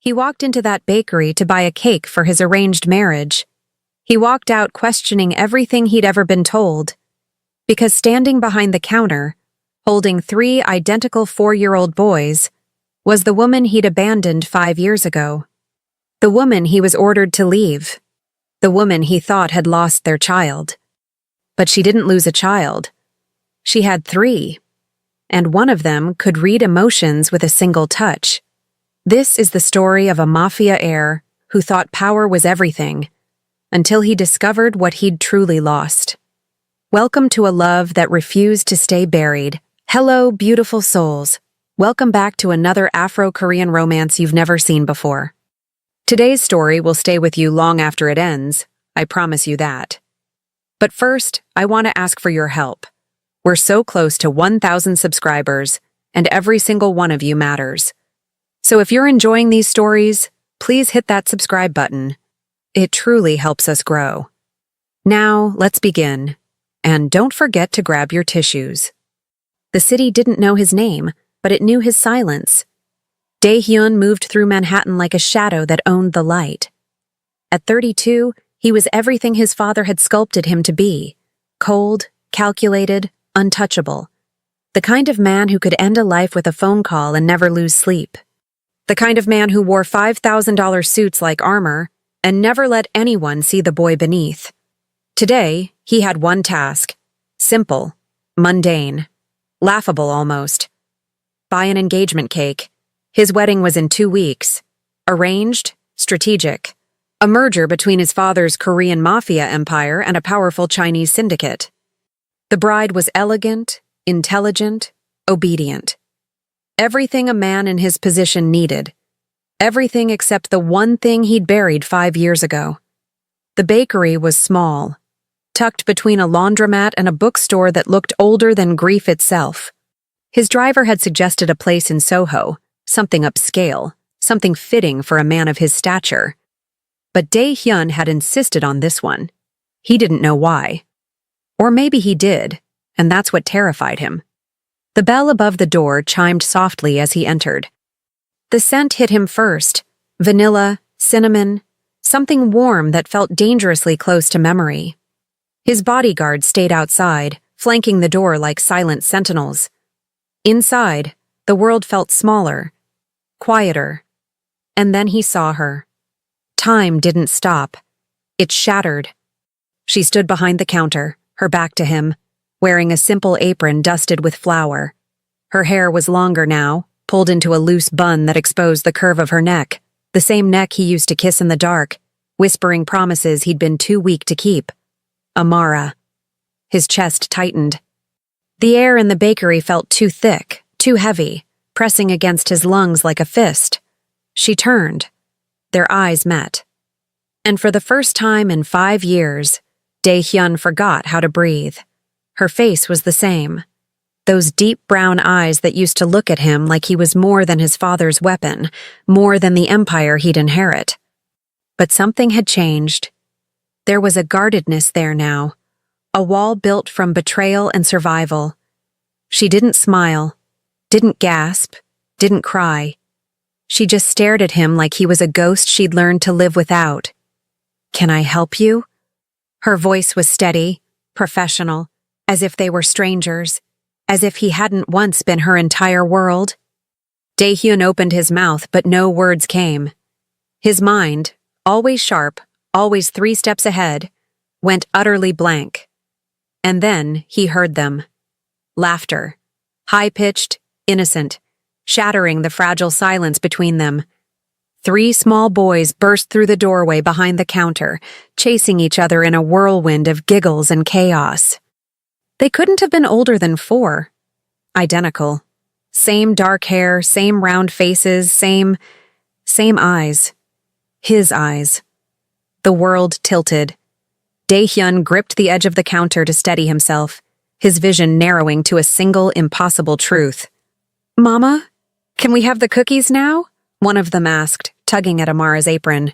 He walked into that bakery to buy a cake for his arranged marriage. He walked out questioning everything he'd ever been told. Because standing behind the counter, holding 3 identical 4-year-old boys, was the woman he'd abandoned 5 years ago. The woman he was ordered to leave. The woman he thought had lost their child. But she didn't lose a child. She had 3. And one of them could read emotions with a single touch. This is the story of a mafia heir who thought power was everything, until he discovered what he'd truly lost. Welcome to a love that refused to stay buried. Hello, beautiful souls. Welcome back to another Afro-Korean romance you've never seen before. Today's story will stay with you long after it ends, I promise you that. But first, I want to ask for your help. We're so close to 1,000 subscribers, and every single one of you matters. So if you're enjoying these stories, please hit that subscribe button. It truly helps us grow. Now, let's begin. And don't forget to grab your tissues. The city didn't know his name, but it knew his silence. Dae-hyun moved through Manhattan like a shadow that owned the light. At 32, he was everything his father had sculpted him to be. Cold, calculated, untouchable. The kind of man who could end a life with a phone call and never lose sleep. The kind of man who wore $5,000 suits like armor and never let anyone see the boy beneath. Today, he had one task. Simple, mundane, laughable almost. Buy an engagement cake. His wedding was in 2 weeks. Arranged, strategic. A merger between his father's Korean mafia empire and a powerful Chinese syndicate. The bride was elegant, intelligent, obedient. Everything a man in his position needed. Everything except the one thing he'd buried 5 years ago. The bakery was small, tucked between a laundromat and a bookstore that looked older than grief itself. His driver had suggested a place in Soho, something upscale, something fitting for a man of his stature. But Dae-hyun had insisted on this one. He didn't know why. Or maybe he did, and that's what terrified him. The bell above the door chimed softly as he entered. The scent hit him first. Vanilla, cinnamon, something warm that felt dangerously close to memory. His bodyguards stayed outside, flanking the door like silent sentinels. Inside, the world felt smaller, quieter. And then he saw her. Time didn't stop. It shattered. She stood behind the counter, her back to him, wearing a simple apron dusted with flour. Her hair was longer now, pulled into a loose bun that exposed the curve of her neck, the same neck he used to kiss in the dark, whispering promises he'd been too weak to keep. Amara. His chest tightened. The air in the bakery felt too thick, too heavy, pressing against his lungs like a fist. She turned. Their eyes met. And for the first time in 5 years, Dae-hyun forgot how to breathe. Her face was the same. Those deep brown eyes that used to look at him like he was more than his father's weapon, more than the empire he'd inherit. But something had changed. There was a guardedness there now, a wall built from betrayal and survival. She didn't smile, didn't gasp, didn't cry. She just stared at him like he was a ghost she'd learned to live without. "Can I help you?" Her voice was steady, professional, as if they were strangers, as if he hadn't once been her entire world. Dae-hyun opened his mouth, but no words came. His mind, always sharp, always 3 steps ahead, went utterly blank. And then he heard them. Laughter. High-pitched, innocent, shattering the fragile silence between them. 3 small boys burst through the doorway behind the counter, chasing each other in a whirlwind of giggles and chaos. They couldn't have been older than 4. Identical. Same dark hair, same round faces, same eyes. His eyes. The world tilted. Dae-hyun gripped the edge of the counter to steady himself, his vision narrowing to a single impossible truth. "Mama, can we have the cookies now?" one of them asked, tugging at Amara's apron.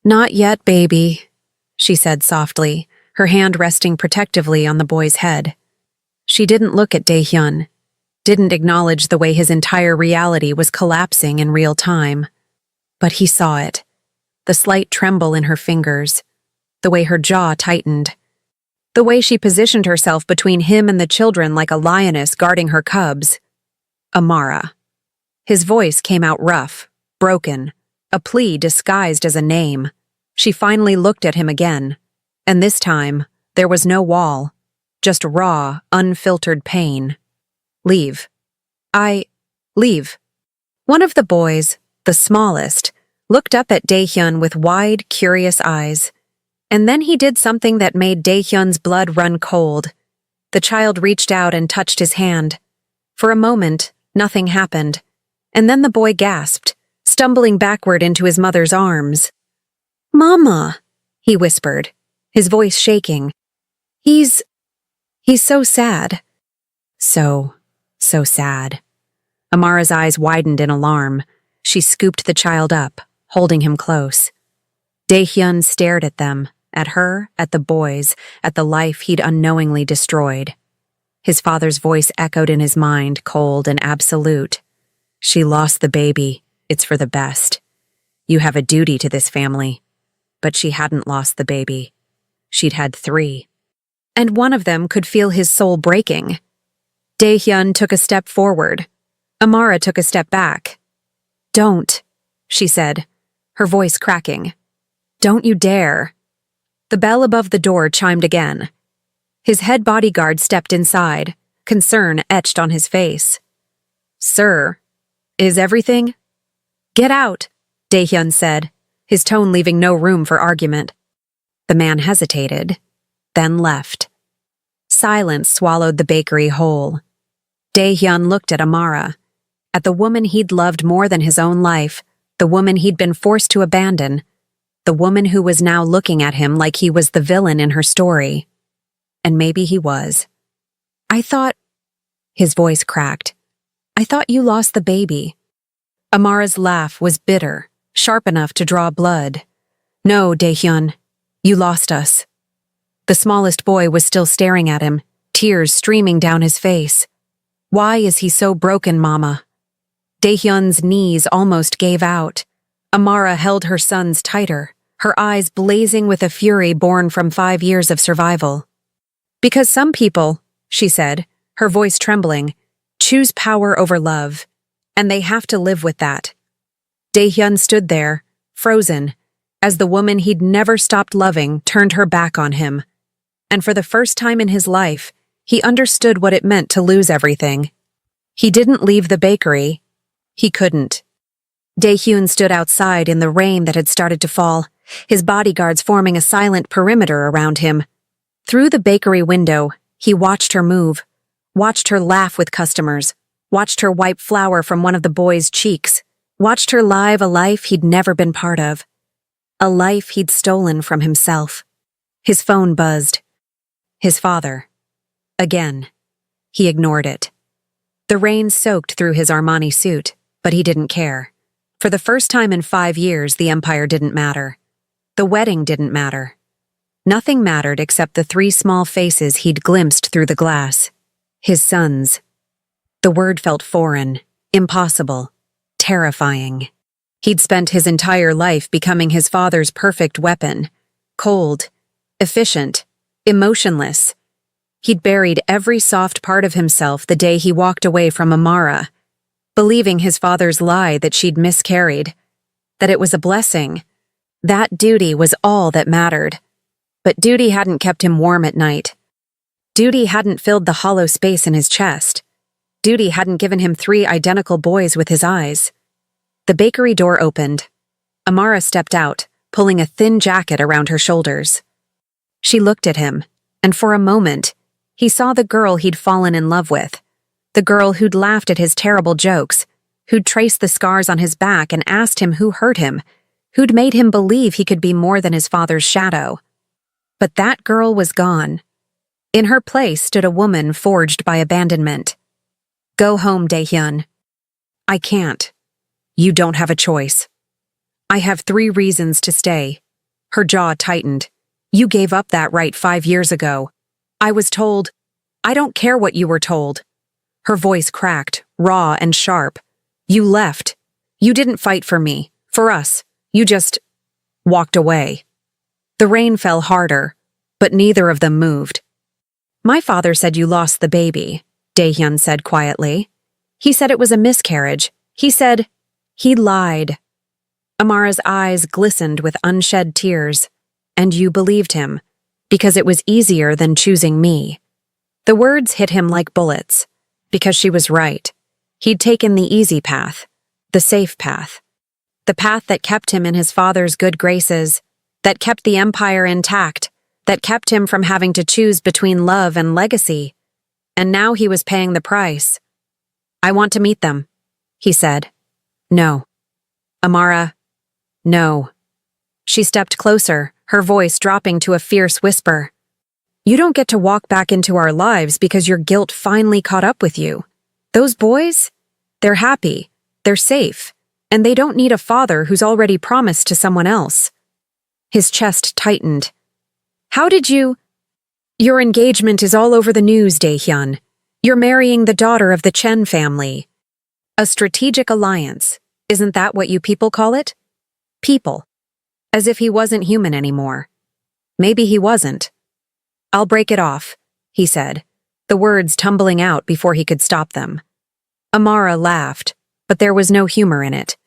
"Not yet, baby," she said softly, her hand resting protectively on the boy's head. She didn't look at Dae-hyun, didn't acknowledge the way his entire reality was collapsing in real time. But he saw it. The slight tremble in her fingers. The way her jaw tightened. The way she positioned herself between him and the children like a lioness guarding her cubs. Amara. His voice came out rough, broken, a plea disguised as a name. She finally looked at him again, and this time, there was no wall, just raw, unfiltered pain. Leave. Leave. One of the boys, the smallest, looked up at Daehyun with wide, curious eyes. And then he did something that made Daehyun's blood run cold. The child reached out and touched his hand. For a moment, nothing happened. And then the boy gasped, stumbling backward into his mother's arms. "Mama," he whispered, his voice shaking. He's so sad. So sad. Amara's eyes widened in alarm. She scooped the child up, holding him close. Daehyun stared at them, at her, at the boys, at the life he'd unknowingly destroyed. His father's voice echoed in his mind, cold and absolute. "She lost the baby. It's for the best. You have a duty to this family." But she hadn't lost the baby. She'd had 3. And one of them could feel his soul breaking. Daehyun took a step forward. Amara took a step back. "Don't," she said, her voice cracking. "Don't you dare." The bell above the door chimed again. His head bodyguard stepped inside, concern etched on his face. "Sir, is everything?" "Get out," Daehyun said, his tone leaving no room for argument. The man hesitated, then left. Silence swallowed the bakery whole. Daehyun looked at Amara, at the woman he'd loved more than his own life, the woman he'd been forced to abandon, the woman who was now looking at him like he was the villain in her story. And maybe he was. "I thought," his voice cracked, "I thought you lost the baby." Amara's laugh was bitter, sharp enough to draw blood. "No, Daehyun, you lost us." The smallest boy was still staring at him, tears streaming down his face. "Why is he so broken, Mama?" Daehyun's knees almost gave out. Amara held her sons tighter, her eyes blazing with a fury born from 5 years of survival. "Because some people," she said, her voice trembling, "choose power over love, and they have to live with that." Daehyun stood there, frozen, as the woman he'd never stopped loving turned her back on him. And for the first time in his life, he understood what it meant to lose everything. He didn't leave the bakery. He couldn't. Daehyun stood outside in the rain that had started to fall, his bodyguards forming a silent perimeter around him. Through the bakery window, he watched her move, watched her laugh with customers, watched her wipe flour from one of the boys' cheeks, watched her live a life he'd never been part of. A life he'd stolen from himself. His phone buzzed. His father. Again. He ignored it. The rain soaked through his Armani suit, but he didn't care. For the first time in 5 years, the empire didn't matter. The wedding didn't matter. Nothing mattered except the 3 small faces he'd glimpsed through the glass. His sons. The word felt foreign, impossible, terrifying. He'd spent his entire life becoming his father's perfect weapon. Cold, efficient, emotionless. He'd buried every soft part of himself the day he walked away from Amara, believing his father's lie that she'd miscarried, that it was a blessing. That duty was all that mattered. But duty hadn't kept him warm at night. Duty hadn't filled the hollow space in his chest. Duty hadn't given him 3 identical boys with his eyes. The bakery door opened. Amara stepped out, pulling a thin jacket around her shoulders. She looked at him, and for a moment, he saw the girl he'd fallen in love with, the girl who'd laughed at his terrible jokes, who'd traced the scars on his back and asked him who hurt him, who'd made him believe he could be more than his father's shadow. But that girl was gone. In her place stood a woman forged by abandonment. "Go home, Daehyun." "I can't." "You don't have a choice." "I have 3 reasons to stay." Her jaw tightened. "You gave up that right 5 years ago. I was told." "I don't care what you were told." Her voice cracked, raw and sharp. "You left. You didn't fight for me, For us, you just walked away. The rain fell harder, but neither of them moved. My father said you lost the baby, Daehyun said quietly. He said it was a miscarriage. He said he lied. Amara's eyes glistened with unshed tears. And you believed him, because it was easier than choosing me. The words hit him like bullets, because she was right. He'd taken the easy path, the safe path. The path that kept him in his father's good graces, that kept the empire intact, that kept him from having to choose between love and legacy. And now he was paying the price. I want to meet them, he said. No. Amara, no. She stepped closer, her voice dropping to a fierce whisper. You don't get to walk back into our lives because your guilt finally caught up with you. Those boys? They're happy, they're safe, and they don't need a father who's already promised to someone else. His chest tightened. How did you— Your engagement is all over the news, Daehyun. You're marrying the daughter of the Chen family. A strategic alliance. Isn't that what you people call it? People. As if he wasn't human anymore. Maybe he wasn't. I'll break it off, he said, the words tumbling out before he could stop them. Amara laughed, but there was no humor in it.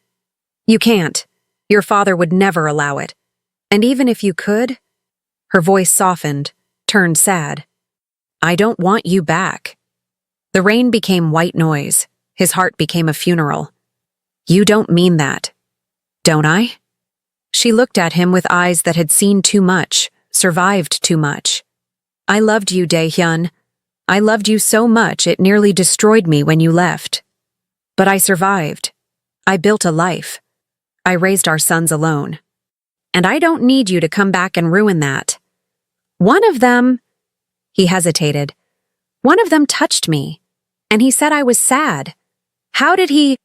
You can't. Your father would never allow it. And even if you could— Her voice softened, turned sad. I don't want you back. The rain became white noise. His heart became a funeral. You don't mean that. Don't I? She looked at him with eyes that had seen too much, survived too much. I loved you, Daehyun. I loved you so much it nearly destroyed me when you left. But I survived. I built a life. I raised our sons alone. And I don't need you to come back and ruin that. One of them— He hesitated. One of them touched me, and he said I was sad. How did he—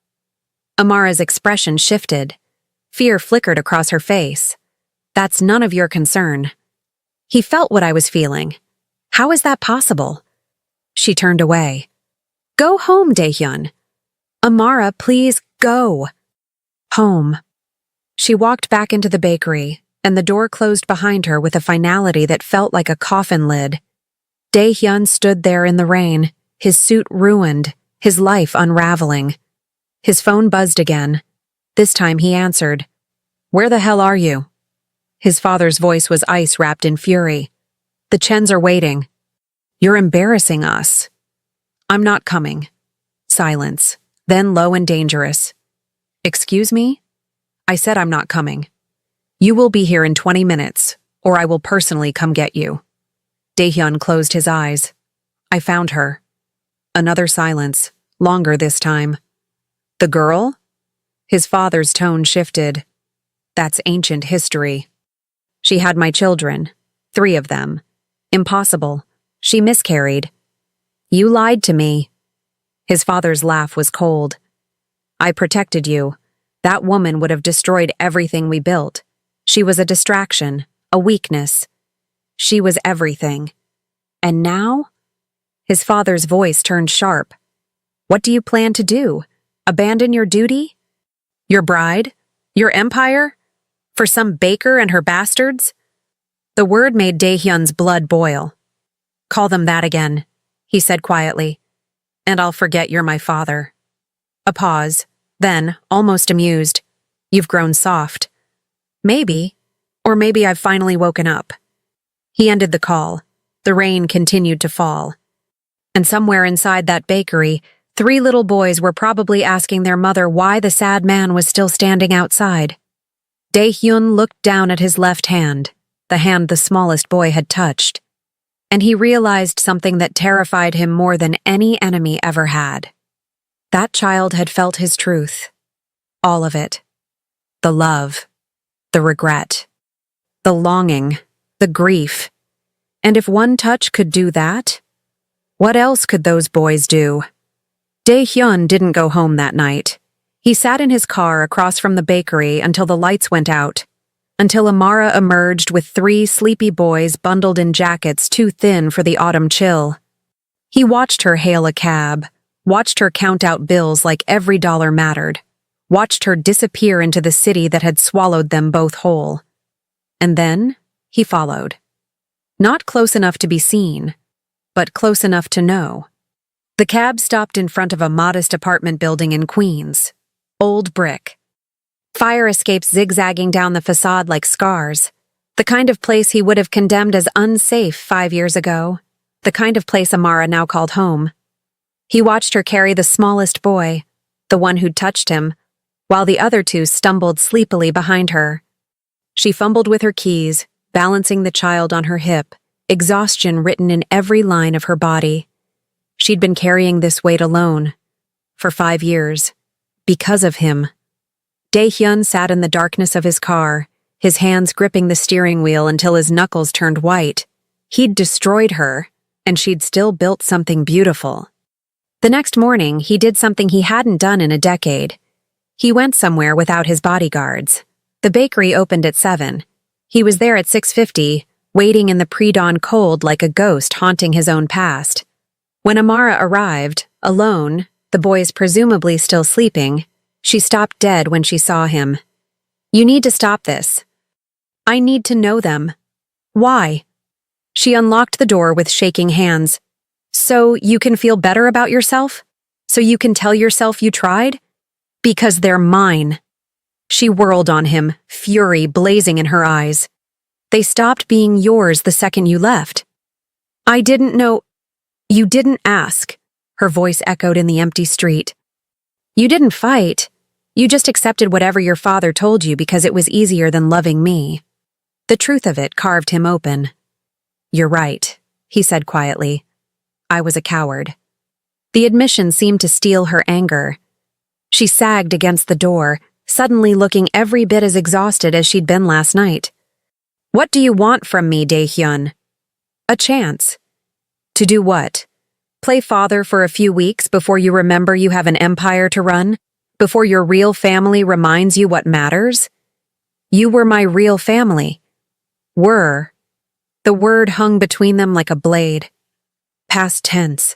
Amara's expression shifted. Fear flickered across her face. That's none of your concern. He felt what I was feeling. How is that possible? She turned away. Go home, Daehyun. Amara, please go. Home. She walked back into the bakery, and the door closed behind her with a finality that felt like a coffin lid. Daehyun stood there in the rain, his suit ruined, his life unraveling. His phone buzzed again. This time he answered. Where the hell are you? His father's voice was ice wrapped in fury. The Chens are waiting. You're embarrassing us. I'm not coming. Silence, then low and dangerous. Excuse me? I said I'm not coming. You will be here in 20 minutes, or I will personally come get you. Daehyun closed his eyes. I found her. Another silence, longer this time. The girl? His father's tone shifted. That's ancient history. She had my children, 3 of them. Impossible. She miscarried. You lied to me. His father's laugh was cold. I protected you. That woman would have destroyed everything we built. She was a distraction, a weakness. She was everything. And now? His father's voice turned sharp. What do you plan to do? Abandon your duty? Your bride? Your empire? For some baker and her bastards? The word made Daehyun's blood boil. Call them that again, he said quietly. And I'll forget you're my father. A pause, then, almost amused. You've grown soft. Maybe, or maybe I've finally woken up. He ended the call. The rain continued to fall. And somewhere inside that bakery, 3 little boys were probably asking their mother why the sad man was still standing outside. Daehyun looked down at his left hand, the hand the smallest boy had touched, and he realized something that terrified him more than any enemy ever had. That child had felt his truth. All of it. The love, the regret, the longing, the grief. And if one touch could do that, what else could those boys do? Daehyun didn't go home that night. He sat in his car across from the bakery until the lights went out, until Amara emerged with 3 sleepy boys bundled in jackets too thin for the autumn chill. He watched her hail a cab, watched her count out bills like every dollar mattered, watched her disappear into the city that had swallowed them both whole. And then he followed. Not close enough to be seen, but close enough to know. The cab stopped in front of a modest apartment building in Queens. Old brick. Fire escapes zigzagging down the facade like scars. The kind of place he would have condemned as unsafe 5 years ago. The kind of place Amara now called home. He watched her carry the smallest boy, the one who'd touched him, while the other two stumbled sleepily behind her. She fumbled with her keys, balancing the child on her hip, exhaustion written in every line of her body. She'd been carrying this weight alone. For 5 years. Because of him. Dae-hyun sat in the darkness of his car, his hands gripping the steering wheel until his knuckles turned white. He'd destroyed her, and she'd still built something beautiful. The next morning, he did something he hadn't done in a decade. He went somewhere without his bodyguards. The bakery opened at 7. He was there at 6:50, waiting in the pre-dawn cold like a ghost haunting his own past. When Amara arrived, alone, the boys presumably still sleeping, she stopped dead when she saw him. "You need to stop this. I need to know them." "Why?" She unlocked the door with shaking hands. "So you can feel better about yourself? So you can tell yourself you tried? Because they're mine." She whirled on him, fury blazing in her eyes. "They stopped being yours the second you left." "I didn't know." "You didn't ask," her voice echoed in the empty street. "You didn't fight. You just accepted whatever your father told you because it was easier than loving me." The truth of it carved him open. "You're right," he said quietly. "I was a coward." The admission seemed to steal her anger. She sagged against the door, suddenly looking every bit as exhausted as she'd been last night. "What do you want from me, Dae-hyun?" "A chance." "To do what? Play father for a few weeks before you remember you have an empire to run? Before your real family reminds you what matters? You were my real family." "Were." The word hung between them like a blade. Past tense.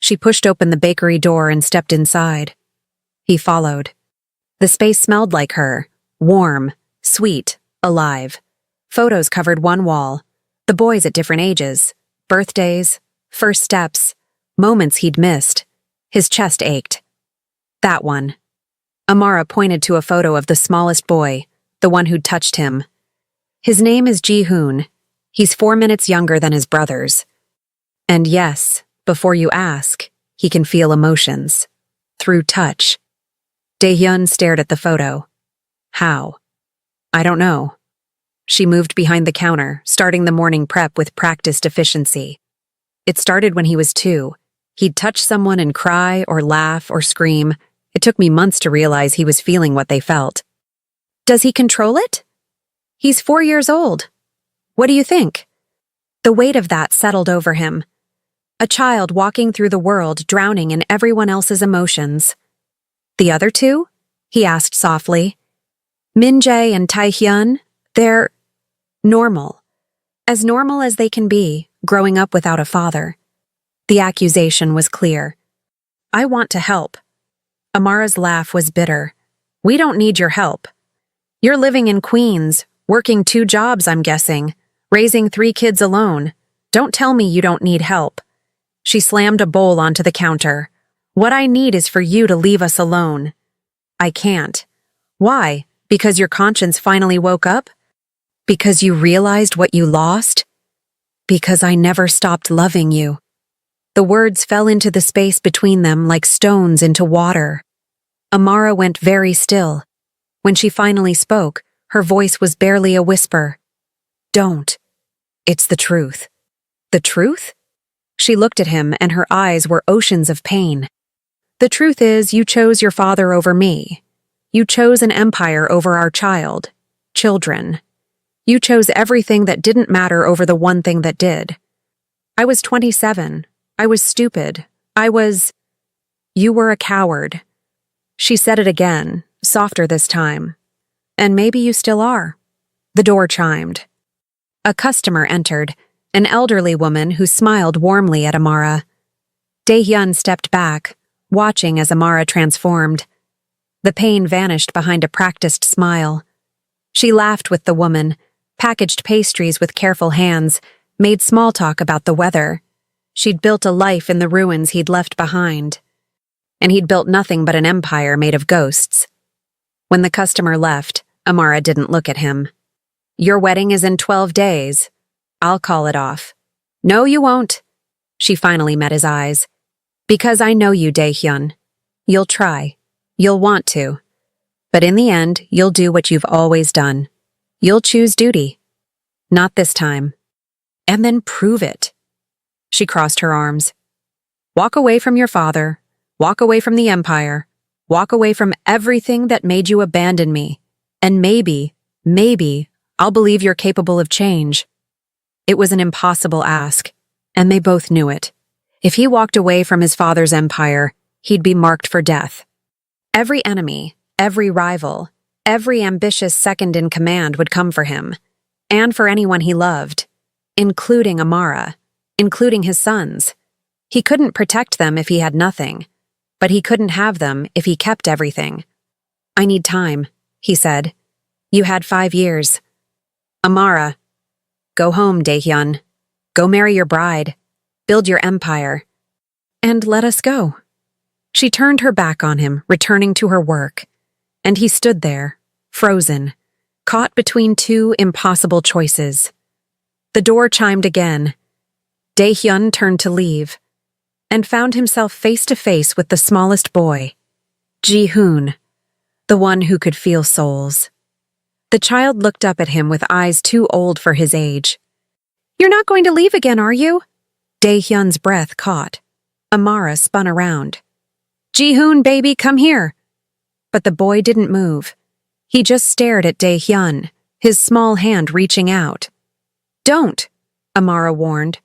She pushed open the bakery door and stepped inside. He followed. The space smelled like her, warm, sweet, alive. Photos covered one wall, the boys at different ages, birthdays, first steps, moments he'd missed. His chest ached. That one. Amara pointed to a photo of the smallest boy, the one who'd touched him. "His name is Ji-hoon. He's 4 minutes younger than his brothers. And yes, before you ask, he can feel emotions. Through touch." Dae-hyun stared at the photo. "How?" "I don't know." She moved behind the counter, starting the morning prep with practiced efficiency. It started when he was 2. He'd touch someone and cry or laugh or scream. It took me months to realize he was feeling what they felt. "Does he control it?" "He's 4 years old. What do you think?" The weight of that settled over him. A child walking through the world drowning in everyone else's emotions. "The other two?" he asked softly. "Min-jae and Tae-hyun, they're normal. As normal as they can be, growing up without a father." The accusation was clear. "I want to help." Amara's laugh was bitter. "We don't need your help. You're living in Queens, working 2 jobs, I'm guessing, raising 3 kids alone. Don't tell me you don't need help." She slammed a bowl onto the counter. "What I need is for you to leave us alone." "I can't." "Why? Because your conscience finally woke up? Because you realized what you lost? Because I never stopped loving you." The words fell into the space between them like stones into water. Amara went very still. When she finally spoke, her voice was barely a whisper. "Don't. It's the truth." "The truth?" She looked at him and her eyes were oceans of pain. "The truth is you chose your father over me. You chose an empire over our children. You chose everything that didn't matter over the one thing that did. I was 27. I was stupid. You were a coward." She said it again, softer this time. "And maybe you still are." The door chimed. A customer entered, an elderly woman who smiled warmly at Amara. Dae-hyun stepped back, watching as Amara transformed. The pain vanished behind a practiced smile. She laughed with the woman, packaged pastries with careful hands, made small talk about the weather. She'd built a life in the ruins he'd left behind. And he'd built nothing but an empire made of ghosts. When the customer left, Amara didn't look at him. "Your wedding is in 12 days. I'll call it off." "No, you won't." She finally met his eyes. "Because I know you, Dae-hyun. You'll try. You'll want to. But in the end, you'll do what you've always done. You'll choose duty. Not this time. And then prove it." She crossed her arms. "Walk away from your father. Walk away from the empire. Walk away from everything that made you abandon me. And maybe, I'll believe you're capable of change." It was an impossible ask, and they both knew it. If he walked away from his father's empire, he'd be marked for death. Every enemy, every rival, every ambitious second-in-command would come for him, and for anyone he loved, including Amara, including his sons. He couldn't protect them if he had nothing, but he couldn't have them if he kept everything. "I need time," he said. "You had 5 years. Amara, go home, Dae-hyun. Go marry your bride. Build your empire. And let us go." She turned her back on him, returning to her work. And he stood there, frozen, caught between two impossible choices. The door chimed again. Dae-hyun turned to leave, and found himself face to face with the smallest boy, Ji-hoon, the one who could feel souls. The child looked up at him with eyes too old for his age. "You're not going to leave again, are you?" Dae-hyun's breath caught. Amara spun around. "Ji-hoon, baby, come here." But the boy didn't move. He just stared at Dae-hyun, his small hand reaching out. "Don't," Amara warned.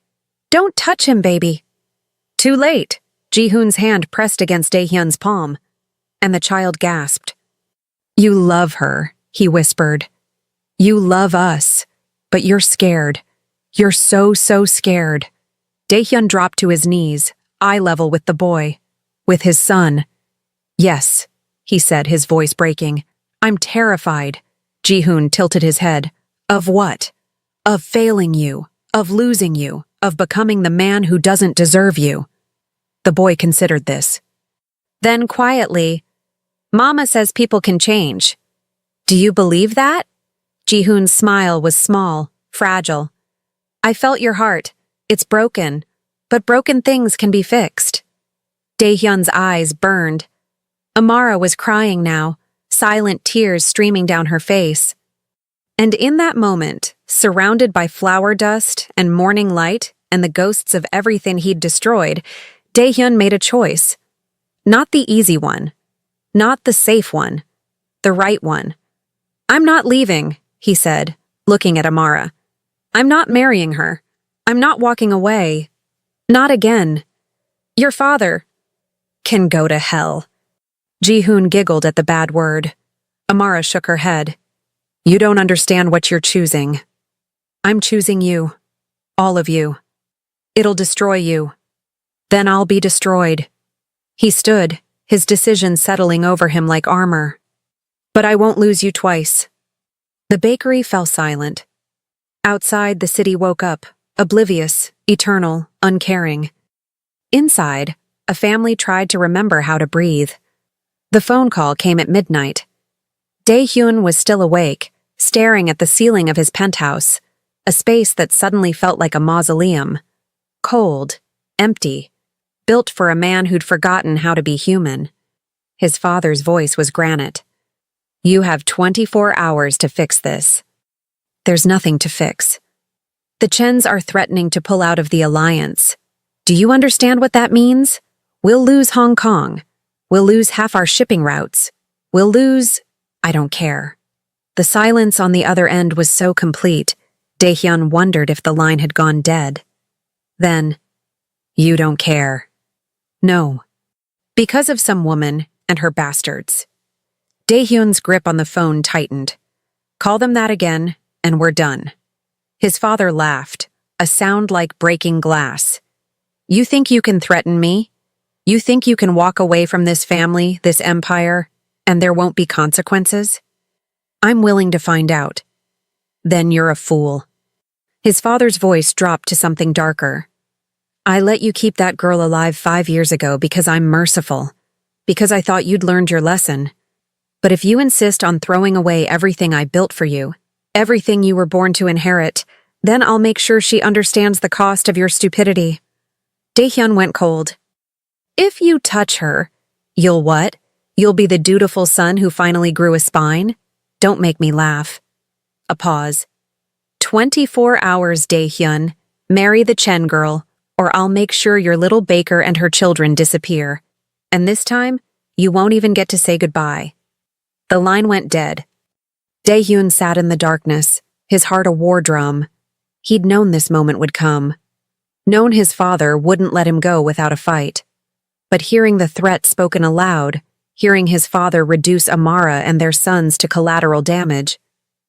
"Don't touch him, baby." Too late. Ji-hoon's hand pressed against Dae-hyun's palm, and the child gasped. "You love her," he whispered. "You love us, but you're scared. You're so scared." Dae-hyun dropped to his knees, eye level with the boy, with his son. "Yes," he said, his voice breaking. "I'm terrified." Ji-hoon tilted his head. "Of what?" "Of failing you, of losing you, of becoming the man who doesn't deserve you." The boy considered this. Then quietly, "Mama says people can change." "Do you believe that?" Ji-hoon's smile was small, fragile. "I felt your heart. It's broken, but broken things can be fixed." Dae-hyun's eyes burned. Amara was crying now, silent tears streaming down her face. And in that moment, surrounded by flower dust and morning light and the ghosts of everything he'd destroyed, Dae-hyun made a choice. Not the easy one. Not the safe one. The right one. "I'm not leaving," he said, looking at Amara. "I'm not marrying her. I'm not walking away. Not again. Your father can go to hell." Ji-hoon giggled at the bad word. Amara shook her head. "You don't understand what you're choosing. I'm choosing you. All of you. It'll destroy you. Then I'll be destroyed." He stood, his decision settling over him like armor. "But I won't lose you twice." The bakery fell silent. Outside, the city woke up, oblivious, eternal, uncaring. Inside, a family tried to remember how to breathe. The phone call came at midnight. Dae-hyun was still awake, staring at the ceiling of his penthouse, a space that suddenly felt like a mausoleum. Cold, empty, built for a man who'd forgotten how to be human. His father's voice was granite. "You have 24 hours to fix this." "There's nothing to fix. The Chens are threatening to pull out of the alliance. Do you understand what that means? We'll lose Hong Kong. We'll lose half our shipping routes. We'll lose... I don't care." The silence on the other end was so complete, Dae-hyun wondered if the line had gone dead. Then, "You don't care." "No. Because of some woman and her bastards." Dae-hyun's grip on the phone tightened. "Call them that again, and we're done." His father laughed, a sound like breaking glass. "You think you can threaten me? You think you can walk away from this family, this empire? And there won't be consequences? I'm willing to find out. Then you're a fool. His father's voice dropped to something darker. I let you keep that girl alive 5 years ago because I'm merciful, because I thought you'd learned your lesson. But if you insist on throwing away everything I built for you, everything you were born to inherit, then I'll make sure she understands the cost of your stupidity. Daehyun went cold. If you touch her, you'll what? You'll be the dutiful son who finally grew a spine? Don't make me laugh. A pause. 24 hours, Daehyun. Marry the Chen girl, or I'll make sure your little baker and her children disappear. And this time, you won't even get to say goodbye. The line went dead. Daehyun sat in the darkness, his heart a war drum. He'd known this moment would come. Known his father wouldn't let him go without a fight. But hearing the threat spoken aloud, hearing his father reduce Amara and their sons to collateral damage,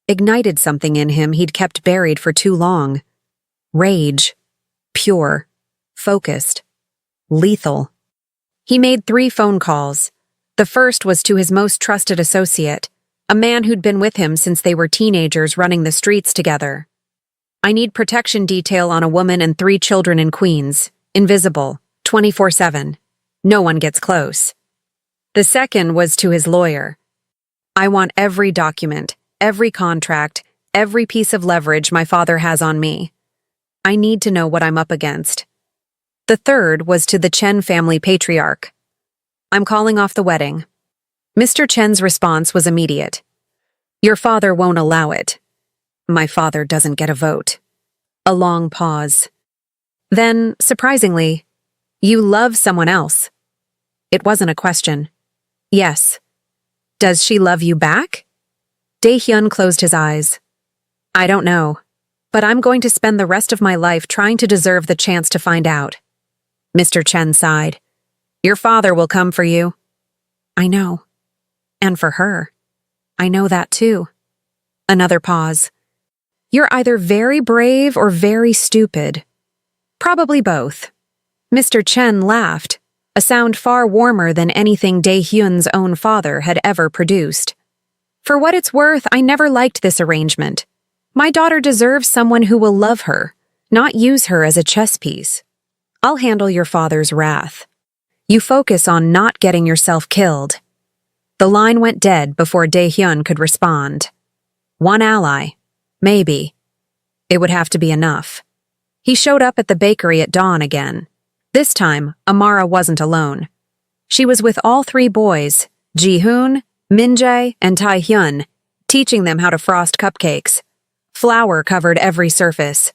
ignited something in him he'd kept buried for too long. Rage. Pure. Focused. Lethal. He made 3 phone calls. The first was to his most trusted associate, a man who'd been with him since they were teenagers running the streets together. I need protection detail on a woman and 3 children in Queens, invisible, 24/7. No one gets close. The second was to his lawyer. I want every document, every contract, every piece of leverage my father has on me. I need to know what I'm up against. The third was to the Chen family patriarch. I'm calling off the wedding. Mr. Chen's response was immediate. Your father won't allow it. My father doesn't get a vote. A long pause. Then, surprisingly, you love someone else. It wasn't a question. Yes. Does she love you back? Daehyun closed his eyes. I don't know, but I'm going to spend the rest of my life trying to deserve the chance to find out. Mr. Chen sighed. Your father will come for you. I know. And for her. I know that too. Another pause. You're either very brave or very stupid. Probably both. Mr. Chen laughed, a sound far warmer than anything Daehyun's own father had ever produced. For what it's worth, I never liked this arrangement. My daughter deserves someone who will love her, not use her as a chess piece. I'll handle your father's wrath. You focus on not getting yourself killed. The line went dead before Daehyun could respond. One ally. Maybe. It would have to be enough. He showed up at the bakery at dawn again. This time, Amara wasn't alone. She was with all 3 boys, Ji-hoon, Min-jae, and Tae-hyun, teaching them how to frost cupcakes. Flour covered every surface.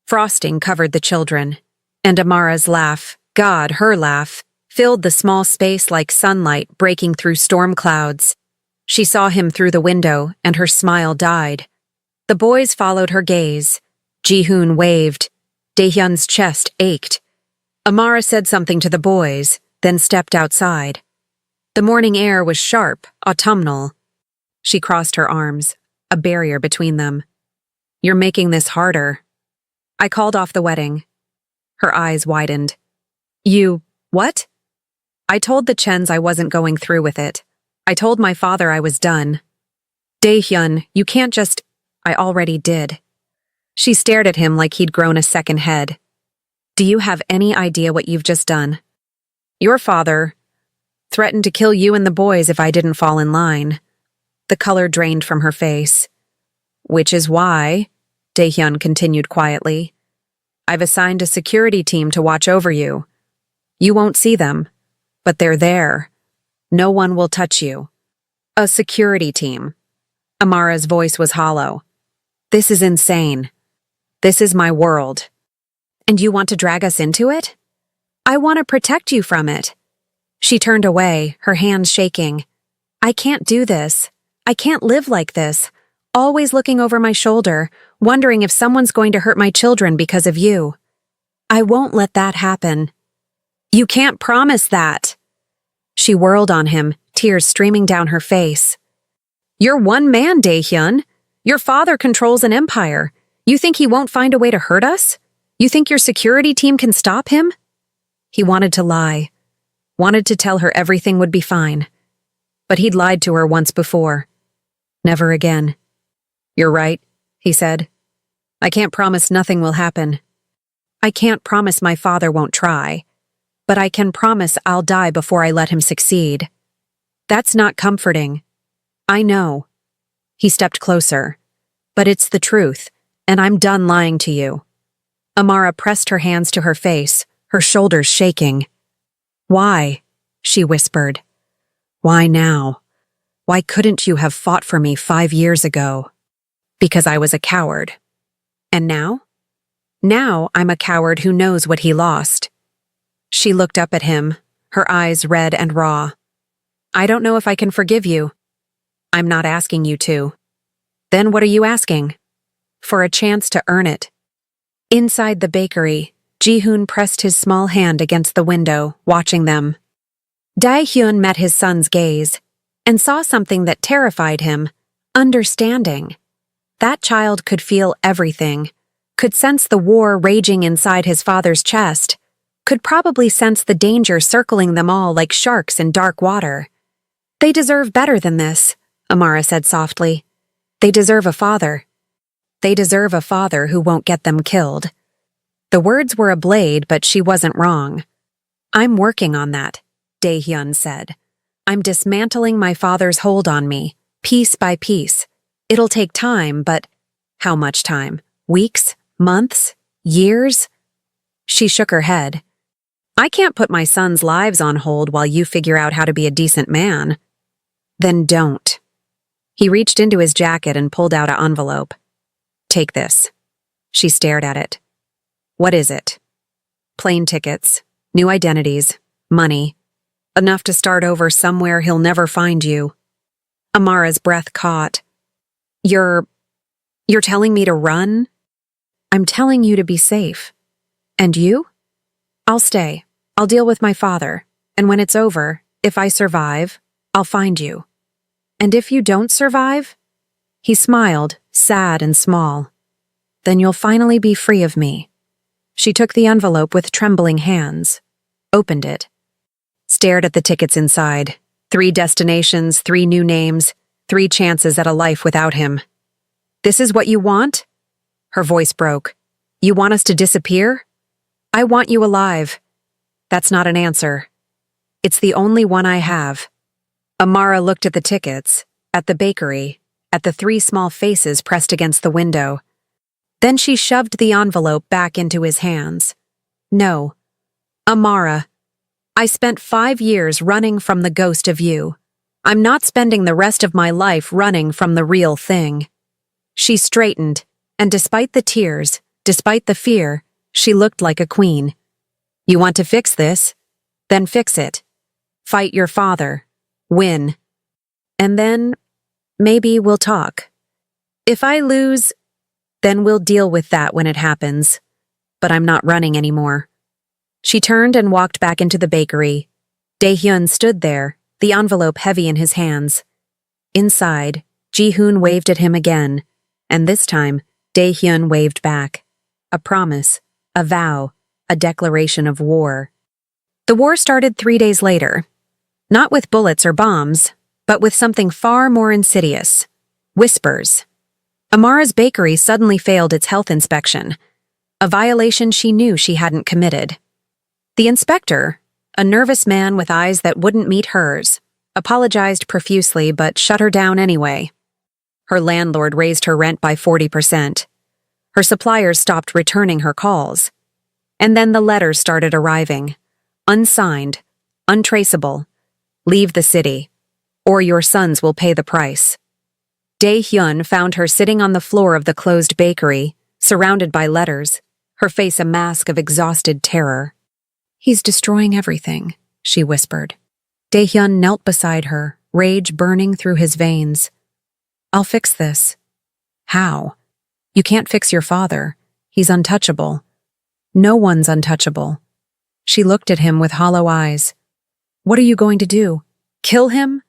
Frosting covered the children. And Amara's laugh, God, her laugh, filled the small space like sunlight breaking through storm clouds. She saw him through the window, and her smile died. The boys followed her gaze. Ji-hoon waved. Daehyun's chest ached. Amara said something to the boys, then stepped outside. The morning air was sharp, autumnal. She crossed her arms, a barrier between them. You're making this harder. I called off the wedding. Her eyes widened. You, what? I told the Chens I wasn't going through with it. I told my father I was done. Daehyun, you can't just... I already did. She stared at him like he'd grown a second head. Do you have any idea what you've just done? Your father threatened to kill you and the boys if I didn't fall in line. The color drained from her face. Which is why, Daehyun continued quietly, I've assigned a security team to watch over you. You won't see them, but they're there. No one will touch you. A security team. Amara's voice was hollow. This is insane. This is my world. And you want to drag us into it? I want to protect you from it. She turned away, her hands shaking. I can't do this. I can't live like this, always looking over my shoulder, wondering if someone's going to hurt my children because of you. I won't let that happen. You can't promise that. She whirled on him, tears streaming down her face. You're one man, Daehyun. Your father controls an empire. You think he won't find a way to hurt us? You think your security team can stop him? He wanted to lie. Wanted to tell her everything would be fine. But he'd lied to her once before. Never again. "You're right," he said. "I can't promise nothing will happen. I can't promise my father won't try, but I can promise I'll die before I let him succeed. That's not comforting. I know." He stepped closer. "But it's the truth, and I'm done lying to you." Amara pressed her hands to her face, her shoulders shaking. "Why?" she whispered. "Why now? Why couldn't you have fought for me 5 years ago?" "Because I was a coward. And now? Now I'm a coward who knows what he lost." She looked up at him, her eyes red and raw. "I don't know if I can forgive you." "I'm not asking you to." "Then what are you asking?" "For a chance to earn it." Inside the bakery, Ji-hoon pressed his small hand against the window, watching them. Dae-hyun met his son's gaze and saw something that terrified him: understanding. That child could feel everything, could sense the war raging inside his father's chest, could probably sense the danger circling them all like sharks in dark water. "They deserve better than this," Amara said softly. "They deserve a father. They deserve a father who won't get them killed." The words were a blade, but she wasn't wrong. "I'm working on that," Dae-hyun said. "I'm dismantling my father's hold on me, piece by piece. It'll take time, but how much time? Weeks? Months? Years?" She shook her head. "I can't put my son's lives on hold while you figure out how to be a decent man." "Then don't." He reached into his jacket and pulled out an envelope. "Take this." She stared at it. "What is it?" "Plane tickets, new identities, money. Enough to start over somewhere he'll never find you." Amara's breath caught. You're telling me to run?" "I'm telling you to be safe." "And you?" "I'll stay. I'll deal with my father. And when it's over, if I survive, I'll find you." "And if you don't survive?" He smiled, sad and small. "Then you'll finally be free of me." She took the envelope with trembling hands, opened it, stared at the tickets inside. 3 destinations, 3 new names, 3 chances at a life without him. "This is what you want?" Her voice broke. "You want us to disappear?" "I want you alive." "That's not an answer." "It's the only one I have." Amara looked at the tickets, at the bakery, at the 3 small faces pressed against the window. Then she shoved the envelope back into his hands. "No. Amara, I spent 5 years running from the ghost of you. I'm not spending the rest of my life running from the real thing." She straightened, and despite the tears, despite the fear, she looked like a queen. "You want to fix this? Then fix it. Fight your father. Win. And then, maybe we'll talk. If I lose, then we'll deal with that when it happens. But I'm not running anymore." She turned and walked back into the bakery. Dae-hyun stood there, the envelope heavy in his hands. Inside, Ji-hoon waved at him again, and this time, Dae-hyun waved back. A promise, a vow, a declaration of war. The war started 3 days later. Not with bullets or bombs, but with something far more insidious. Whispers. Amara's bakery suddenly failed its health inspection, a violation she knew she hadn't committed. The inspector, a nervous man with eyes that wouldn't meet hers, apologized profusely but shut her down anyway. Her landlord raised her rent by 40%. Her suppliers stopped returning her calls. And then the letters started arriving. Unsigned, untraceable. Leave the city, or your sons will pay the price. Dae-hyun found her sitting on the floor of the closed bakery, surrounded by letters, her face a mask of exhausted terror. "He's destroying everything," she whispered. Dae-hyun knelt beside her, rage burning through his veins. "I'll fix this." "How?" "You can't fix your father. He's untouchable." "No one's untouchable." She looked at him with hollow eyes. "What are you going to do? Kill him?"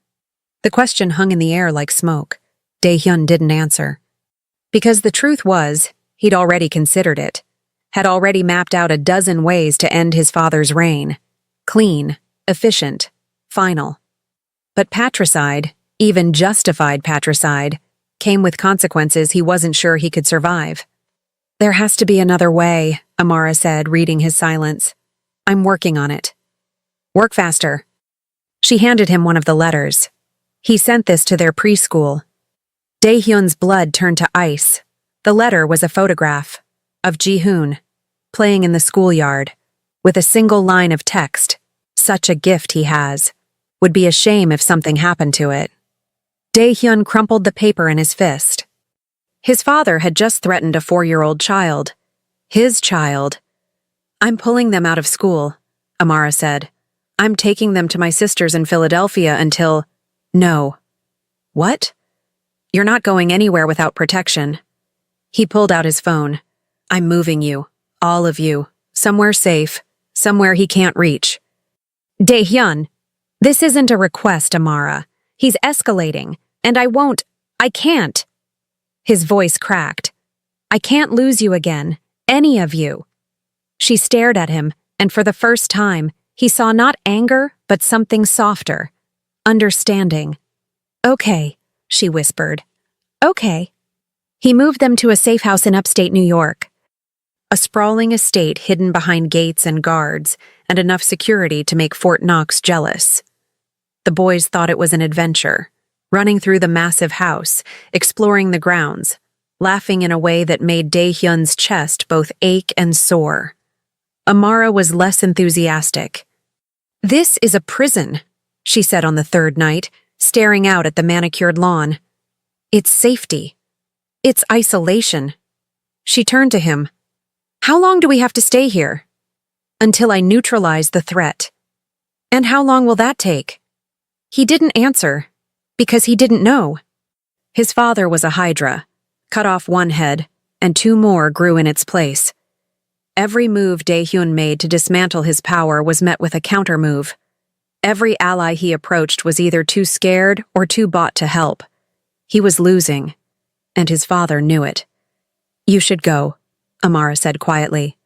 The question hung in the air like smoke. Dae-hyun didn't answer. Because the truth was, he'd already considered it, had already mapped out a dozen ways to end his father's reign. Clean, efficient, final. But patricide, even justified patricide, came with consequences he wasn't sure he could survive. "There has to be another way," Amara said, reading his silence. "I'm working on it." "Work faster." She handed him one of the letters. He sent this to their preschool. Dae-hyun's blood turned to ice. The letter was a photograph of Ji-hoon, playing in the schoolyard, with a single line of text, "Such a gift he has. Would be a shame if something happened to it." Dae-hyun crumpled the paper in his fist. His father had just threatened a 4-year-old child. His child. "I'm pulling them out of school," Amara said. "I'm taking them to my sisters in Philadelphia until—" "No." "What?" "You're not going anywhere without protection." He pulled out his phone. "I'm moving you, all of you, somewhere safe, somewhere he can't reach." "Dae-hyun, this isn't a request, Amara. He's escalating, and I can't." His voice cracked. "I can't lose you again, any of you." She stared at him, and for the first time, he saw not anger, but something softer. Understanding. "Okay," she whispered. "Okay." He moved them to a safe house in upstate New York. A sprawling estate hidden behind gates and guards, and enough security to make Fort Knox jealous. The boys thought it was an adventure, running through the massive house, exploring the grounds, laughing in a way that made Dae-hyun's chest both ache and sore. Amara was less enthusiastic. "This is a prison," she said on the third night, staring out at the manicured lawn. "It's safety. It's isolation." She turned to him. "How long do we have to stay here?" "Until I neutralize the threat." "And how long will that take?" He didn't answer, because he didn't know. His father was a hydra, cut off one head, and 2 more grew in its place. Every move Dae-hyun made to dismantle his power was met with a countermove. Every ally he approached was either too scared or too bought to help. He was losing, and his father knew it. "You should go," Amara said quietly.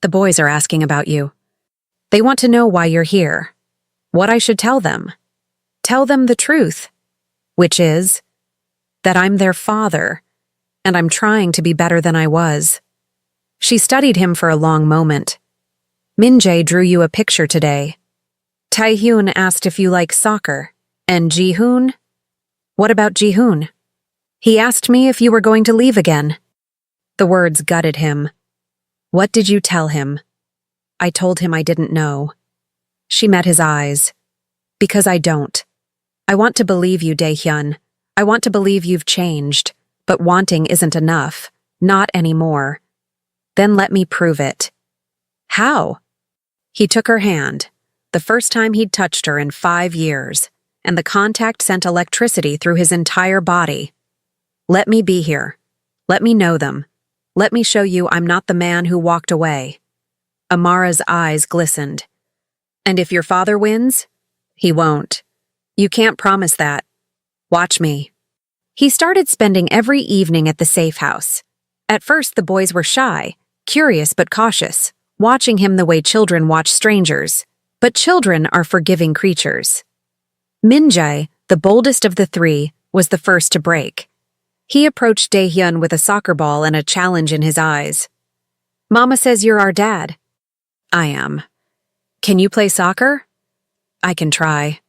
"The boys are asking about you. They want to know why you're here. What I should tell them. Tell them the truth, which is that I'm their father, and I'm trying to be better than I was." She studied him for a long moment. "Min-jae drew you a picture today. Tae-hyun asked if you like soccer. And Ji-hoon? What about Ji-hoon? He asked me if you were going to leave again." The words gutted him. "What did you tell him?" "I told him I didn't know." She met his eyes. "Because I don't. I want to believe you, Dae-hyun. I want to believe you've changed, but wanting isn't enough. Not anymore. Then let me prove it." "How?" He took her hand, the first time he'd touched her in 5 years, and the contact sent electricity through his entire body. "Let me be here. Let me know them. Let me show you I'm not the man who walked away." Amara's eyes glistened. "And if your father wins?" "He won't. You can't promise that. Watch me." He started spending every evening at the safe house. At first, the boys were shy, curious but cautious, watching him the way children watch strangers. But children are forgiving creatures. Min-jae, the boldest of the 3, was the first to break. He approached Dae-hyun with a soccer ball and a challenge in his eyes. "Mama says you're our dad." "I am." "Can you play soccer?" "I can try."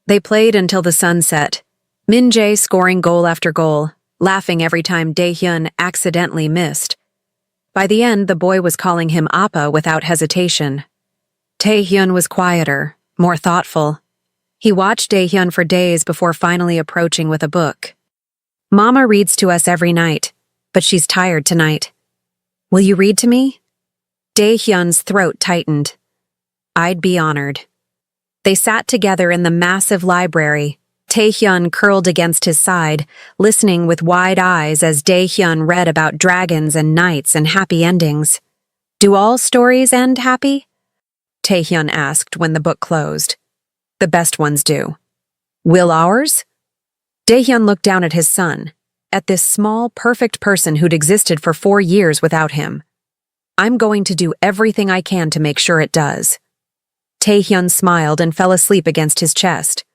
They played until the sun set, Min-jae scoring goal after goal, laughing every time Dae-hyun accidentally missed. By the end, the boy was calling him Appa without hesitation. Tae-hyun was quieter, more thoughtful. He watched Dae-hyun for days before finally approaching with a book. "Mama reads to us every night, but she's tired tonight. Will you read to me?" Dae-hyun's throat tightened. "I'd be honored." They sat together in the massive library, Tae-hyun curled against his side, listening with wide eyes as Dae-hyun read about dragons and knights and happy endings. "Do all stories end happy?" Tae-hyun asked when the book closed. "The best ones do." "Will ours?" Dae-hyun looked down at his son, at this small, perfect person who'd existed for 4 years without him. "I'm going to do everything I can to make sure it does." Tae-hyun smiled and fell asleep against his chest.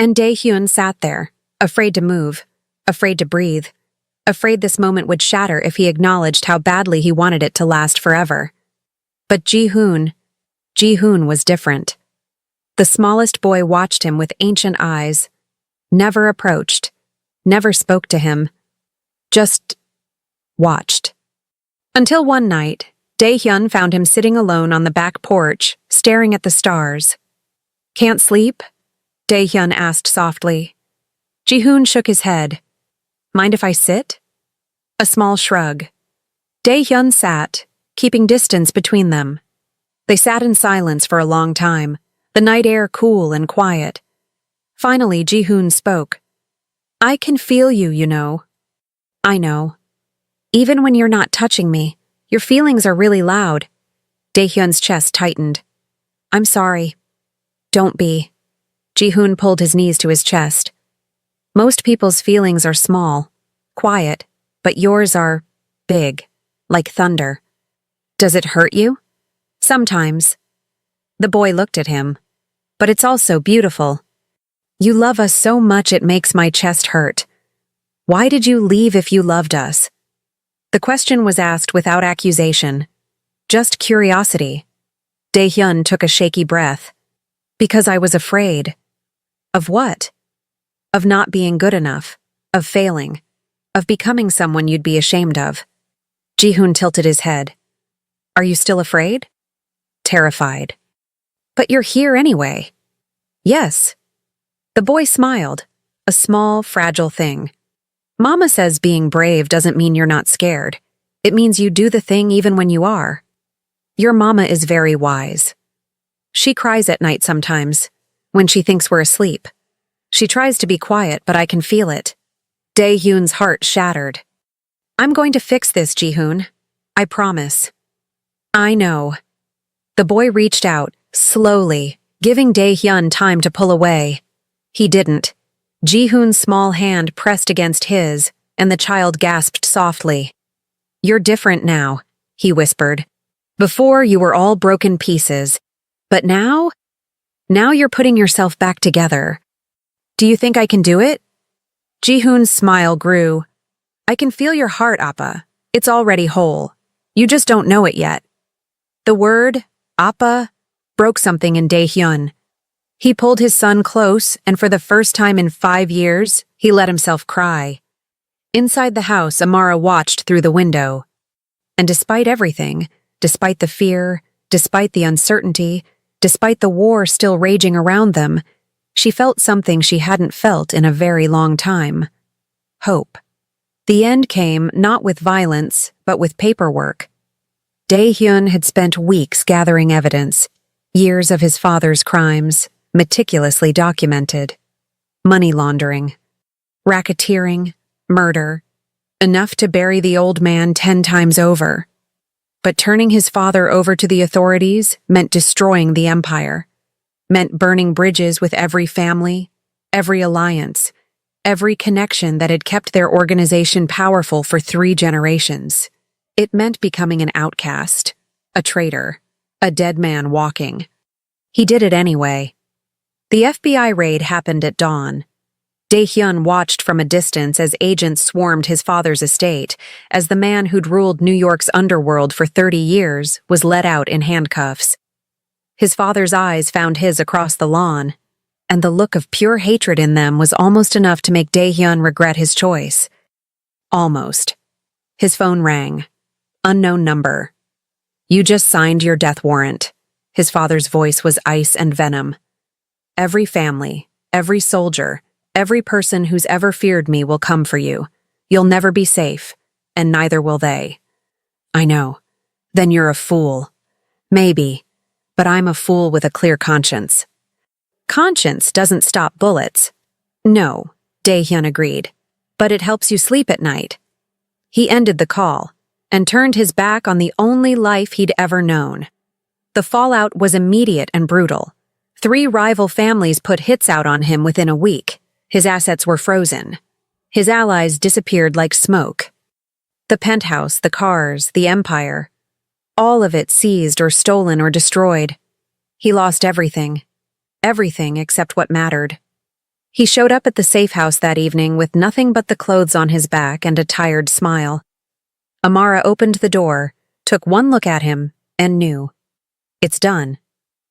And Dae-hyun sat there, afraid to move, afraid to breathe, afraid this moment would shatter if he acknowledged how badly he wanted it to last forever. But Ji-hoon was different. The smallest boy watched him with ancient eyes, never approached, never spoke to him, just watched. Until one night, Dae-hyun found him sitting alone on the back porch, staring at the stars. "Can't sleep?" Dae-hyun asked softly. Ji-hoon shook his head. "Mind if I sit?" A small shrug. Dae-hyun sat, keeping distance between them. They sat in silence for a long time, the night air cool and quiet. Finally, Ji-hoon spoke. "I can feel you, you know." "I know. Even when you're not touching me, your feelings are really loud." Dae-hyun's chest tightened. "I'm sorry." "Don't be." Ji-hoon pulled his knees to his chest. "Most people's feelings are small, quiet, but yours are big, like thunder." "Does it hurt you?" "Sometimes." The boy looked at him. "But it's also beautiful. You love us so much it makes my chest hurt. Why did you leave if you loved us?" The question was asked without accusation, just curiosity. Dae-hyun took a shaky breath. "Because I was afraid." "Of what?" "Of not being good enough, of failing, of becoming someone you'd be ashamed of." Ji-hoon tilted his head. "Are you still afraid?" "Terrified." "But you're here anyway." "Yes." The boy smiled, a small, fragile thing. "Mama says being brave doesn't mean you're not scared. It means you do the thing even when you are. Your mama is very wise. She cries at night sometimes, when she thinks we're asleep. She tries to be quiet, but I can feel it." Dae-hyun's heart shattered. "I'm going to fix this, Ji-hoon. I promise." "I know." The boy reached out, slowly, giving Dae-hyun time to pull away. He didn't. Ji-hoon's small hand pressed against his, and the child gasped softly. "You're different now," he whispered. "Before, you were all broken pieces. But now you're putting yourself back together. Do you think I can do it?" Ji-hoon's smile grew. "I can feel your heart, Appa. It's already whole. You just don't know it yet." The word, Appa, broke something in Dae-hyun. He pulled his son close, and for the first time in 5 years, he let himself cry. Inside the house, Amara watched through the window. And despite everything, despite the fear, despite the uncertainty, despite the war still raging around them, she felt something she hadn't felt in a very long time. Hope. The end came not with violence, but with paperwork. Dae-hyun had spent weeks gathering evidence, years of his father's crimes, meticulously documented. Money laundering, racketeering, murder, enough to bury the old man 10 times over. But turning his father over to the authorities meant destroying the empire, meant burning bridges with every family, every alliance, every connection that had kept their organization powerful for 3 generations. It meant becoming an outcast, a traitor, a dead man walking. He did it anyway. The FBI raid happened at dawn. Dae-hyun watched from a distance as agents swarmed his father's estate, as the man who'd ruled New York's underworld for 30 years was let out in handcuffs. His father's eyes found his across the lawn, and the look of pure hatred in them was almost enough to make Dae-hyun regret his choice. Almost. His phone rang. Unknown number. "You just signed your death warrant." His father's voice was ice and venom. "Every family, every soldier, every person who's ever feared me will come for you. You'll never be safe, and neither will they." "I know. Then you're a fool." "Maybe, but I'm a fool with a clear conscience." "Conscience doesn't stop bullets." "No," Dae-hyun agreed, "but it helps you sleep at night." He ended the call, and turned his back on the only life he'd ever known. The fallout was immediate and brutal. 3 rival families put hits out on him within a week. His assets were frozen. His allies disappeared like smoke. The penthouse, the cars, the empire, all of it seized or stolen or destroyed. He lost everything. Everything except what mattered. He showed up at the safe house that evening with nothing but the clothes on his back and a tired smile. Amara opened the door, took one look at him, and knew. It's done.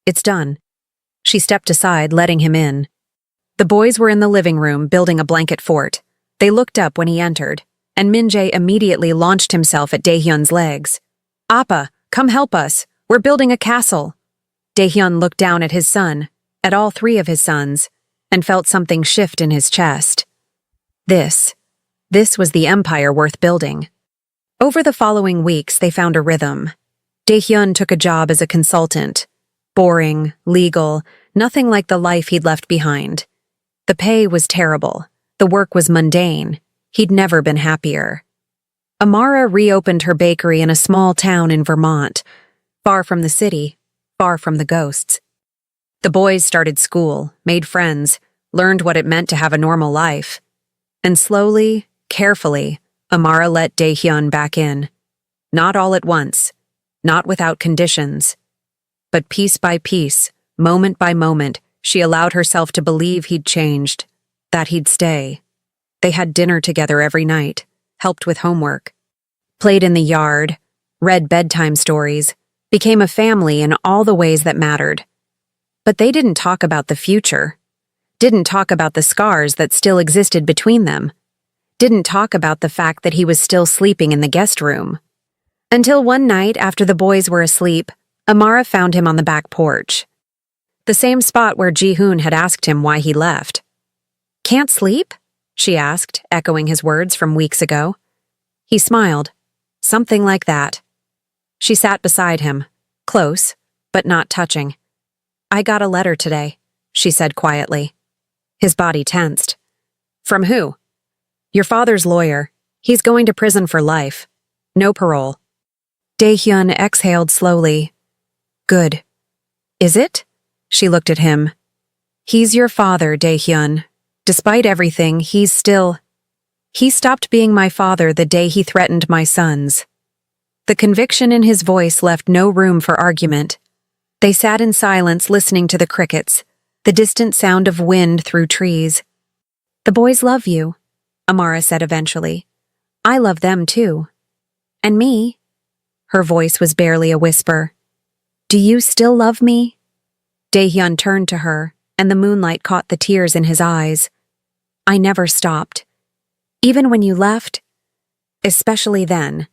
It's done. She stepped aside, letting him in. The boys were in the living room, building a blanket fort. They looked up when he entered, and Min-jae immediately launched himself at Dae-hyun's legs. "Appa, come help us. We're building a castle." Dae-hyun looked down at his son, at all three of his sons, and felt something shift in his chest. This was the empire worth building. Over the following weeks, they found a rhythm. Dae-hyun took a job as a consultant. Boring, legal, nothing like the life he'd left behind. The pay was terrible. The work was mundane. He'd never been happier. Amara reopened her bakery in a small town in Vermont, far from the city, far from the ghosts. The boys started school, made friends, learned what it meant to have a normal life. And slowly, carefully, Amara let Dae-hyun back in. Not all at once, not without conditions. But piece by piece, moment by moment, she allowed herself to believe he'd changed, that he'd stay. They had dinner together every night, helped with homework, played in the yard, read bedtime stories, became a family in all the ways that mattered. But they didn't talk about the future, didn't talk about the scars that still existed between them, didn't talk about the fact that he was still sleeping in the guest room. Until one night, after the boys were asleep, Amara found him on the back porch. The same spot where Ji-hoon had asked him why he left. "Can't sleep?" she asked, echoing his words from weeks ago. He smiled. Something like that. She sat beside him, close, but not touching. "I got a letter today," she said quietly. His body tensed. "From who?" "Your father's lawyer. He's going to prison for life. No parole." Dae-hyun exhaled slowly. "Good. Is it?" She looked at him. "He's your father, Dae-hyun. Despite everything, he stopped being my father the day he threatened my sons." The conviction in his voice left no room for argument. They sat in silence, listening to the crickets, the distant sound of wind through trees. "The boys love you," Amara said eventually. "I love them too. And me." Her voice was barely a whisper. "Do you still love me?" Dae-hyun turned to her, and the moonlight caught the tears in his eyes. "I never stopped. Even when you left, especially then."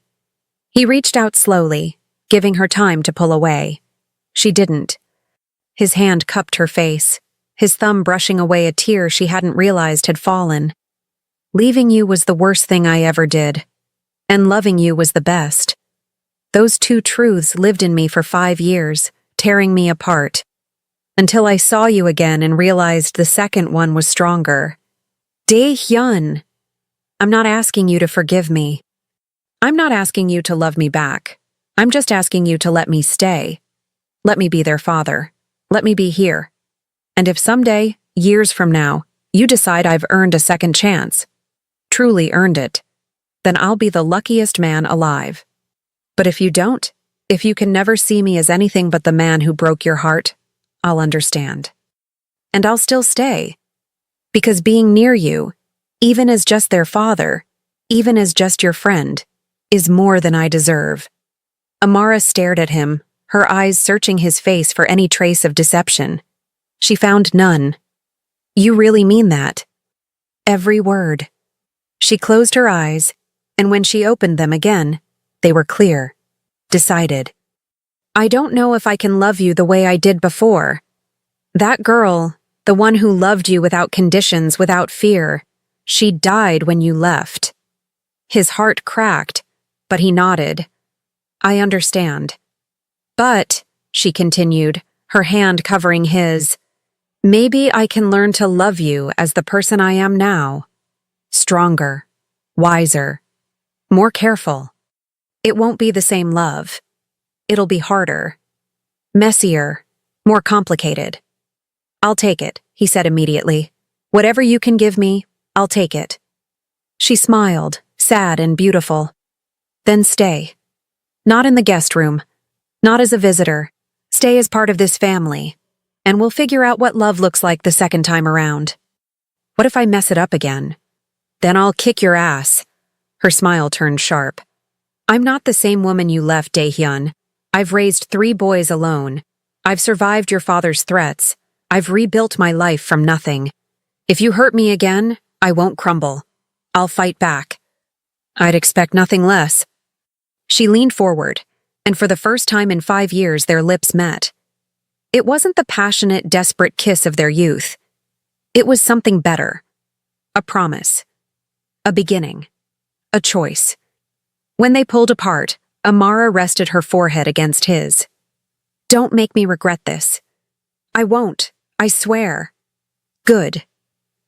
He reached out slowly, giving her time to pull away. She didn't. His hand cupped her face, his thumb brushing away a tear she hadn't realized had fallen. "Leaving you was the worst thing I ever did, and loving you was the best. Those two truths lived in me for 5 years, tearing me apart, until I saw you again and realized the second one was stronger. Dae-hyun, I'm not asking you to forgive me. I'm not asking you to love me back. I'm just asking you to let me stay. Let me be their father. Let me be here. And if someday, years from now, you decide I've earned a second chance, truly earned it, then I'll be the luckiest man alive. But if you don't, if you can never see me as anything but the man who broke your heart, I'll understand. And I'll still stay. Because being near you, even as just their father, even as just your friend, is more than I deserve." Amara stared at him, her eyes searching his face for any trace of deception. She found none. "You really mean that?" "Every word." She closed her eyes, and when she opened them again, they were clear, decided. "I don't know if I can love you the way I did before. That girl, the one who loved you without conditions, without fear, she died when you left." His heart cracked, but he nodded. "I understand. But," she continued, her hand covering his, "maybe I can learn to love you as the person I am now. Stronger, wiser, more careful. It won't be the same love. It'll be harder, messier, more complicated. I'll take it," he said immediately. "Whatever you can give me, I'll take it." She smiled, sad and beautiful. "Then stay. Not in the guest room. Not as a visitor. Stay as part of this family. And we'll figure out what love looks like the second time around." What if I mess it up again? Then I'll kick your ass. Her smile turned sharp. I'm not the same woman you left, Dae-hyun. I've raised 3 boys alone. I've survived your father's threats. I've rebuilt my life from nothing. If you hurt me again, I won't crumble. I'll fight back. I'd expect nothing less. She leaned forward, and for the first time in 5 years their lips met. It wasn't the passionate, desperate kiss of their youth. It was something better. A promise. A beginning. A choice. When they pulled apart, Amara rested her forehead against his. Don't make me regret this. I won't. I swear. Good.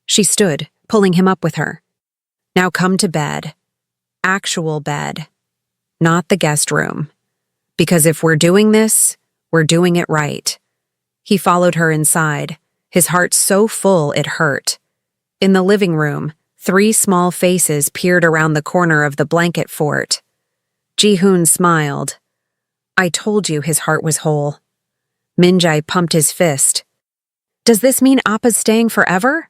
She stood, pulling him up with her. Now come to bed. Actual bed. Not the guest room. Because if we're doing this, we're doing it right. He followed her inside, his heart so full it hurt. In the living room, 3 small faces peered around the corner of the blanket fort. Ji-hoon smiled. I told you his heart was whole. Min-jae pumped his fist. Does this mean Appa's staying forever?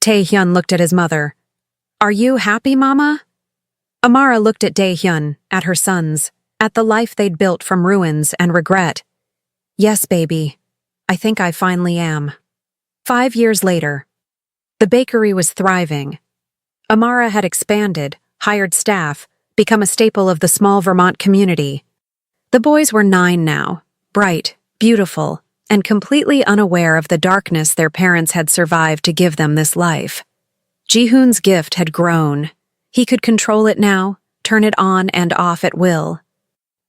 Tae-hyun looked at his mother. Are you happy, Mama? Amara looked at Dae-hyun, at her sons, at the life they'd built from ruins and regret. Yes, baby. I think I finally am. 5 years later. The bakery was thriving. Amara had expanded, hired staff, become a staple of the small Vermont community. The boys were 9 now, bright, beautiful, and completely unaware of the darkness their parents had survived to give them this life. Ji-hoon's gift had grown. He could control it now, turn it on and off at will.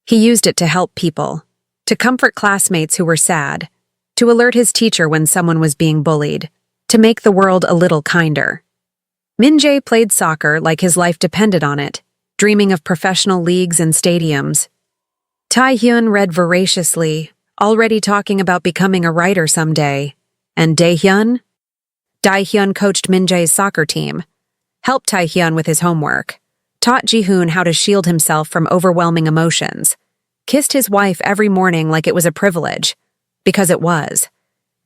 He used it to help people, to comfort classmates who were sad, to alert his teacher when someone was being bullied, to make the world a little kinder. Min-jae played soccer like his life depended on it, dreaming of professional leagues and stadiums. Tae-hyun read voraciously, already talking about becoming a writer someday. And Dae-hyun? Dae-hyun coached Min-jae's soccer team, helped Tae-hyun with his homework, taught Ji-hoon how to shield himself from overwhelming emotions, kissed his wife every morning like it was a privilege, because it was.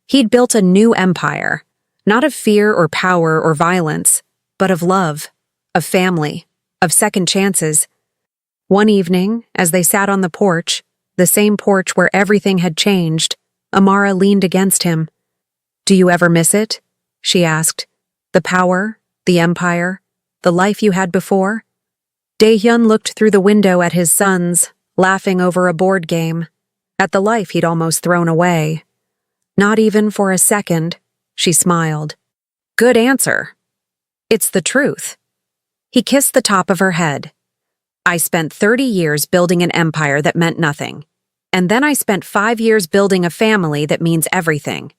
He'd built a new empire, not of fear or power or violence, but of love, of family, of second chances. One evening, as they sat on the porch, the same porch where everything had changed, Amara leaned against him. Do you ever miss it? She asked. The power, the empire, the life you had before? Dae-hyun looked through the window at his sons, laughing over a board game, at the life he'd almost thrown away. Not even for a second, she smiled. Good answer. It's the truth. He kissed the top of her head. I spent 30 years building an empire that meant nothing. And then I spent 5 years building a family that means everything.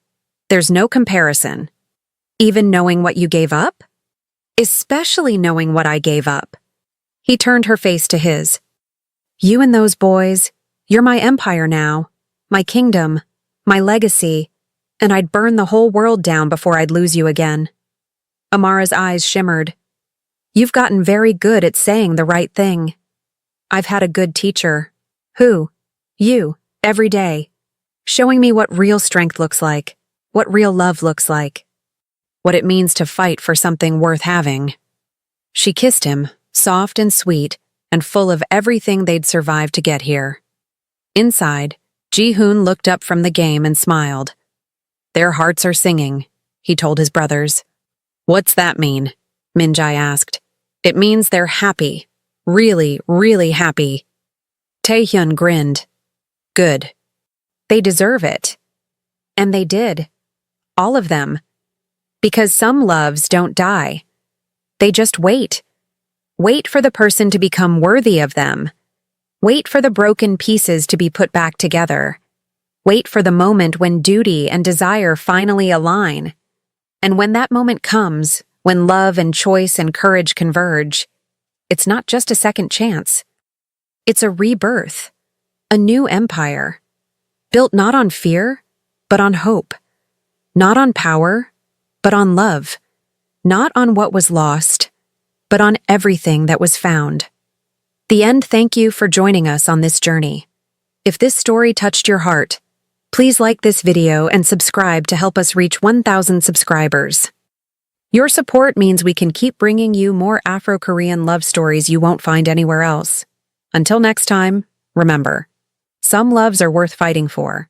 There's no comparison. Even knowing what you gave up? Especially knowing what I gave up. He turned her face to his. You and those boys, you're my empire now, my kingdom, my legacy, and I'd burn the whole world down before I'd lose you again. Amara's eyes shimmered. You've gotten very good at saying the right thing. I've had a good teacher. Who? You, every day. Showing me what real strength looks like, what real love looks like, what it means to fight for something worth having. She kissed him, soft and sweet, and full of everything they'd survived to get here. Inside, Ji-hoon looked up from the game and smiled. Their hearts are singing, he told his brothers. What's that mean? Min-jae asked. It means they're happy. Really, really happy. Tae-hyun grinned. Good. They deserve it. And they did. All of them. Because some loves don't die. They just wait. Wait for the person to become worthy of them. Wait for the broken pieces to be put back together. Wait for the moment when duty and desire finally align. And when that moment comes, when love and choice and courage converge, it's not just a second chance. It's a rebirth, a new empire, built not on fear, but on hope, not on power, but on love, not on what was lost, but on everything that was found. The end. Thank you for joining us on this journey. If this story touched your heart, please like this video and subscribe to help us reach 1,000 subscribers. Your support means we can keep bringing you more Afro-Korean love stories you won't find anywhere else. Until next time, remember, some loves are worth fighting for.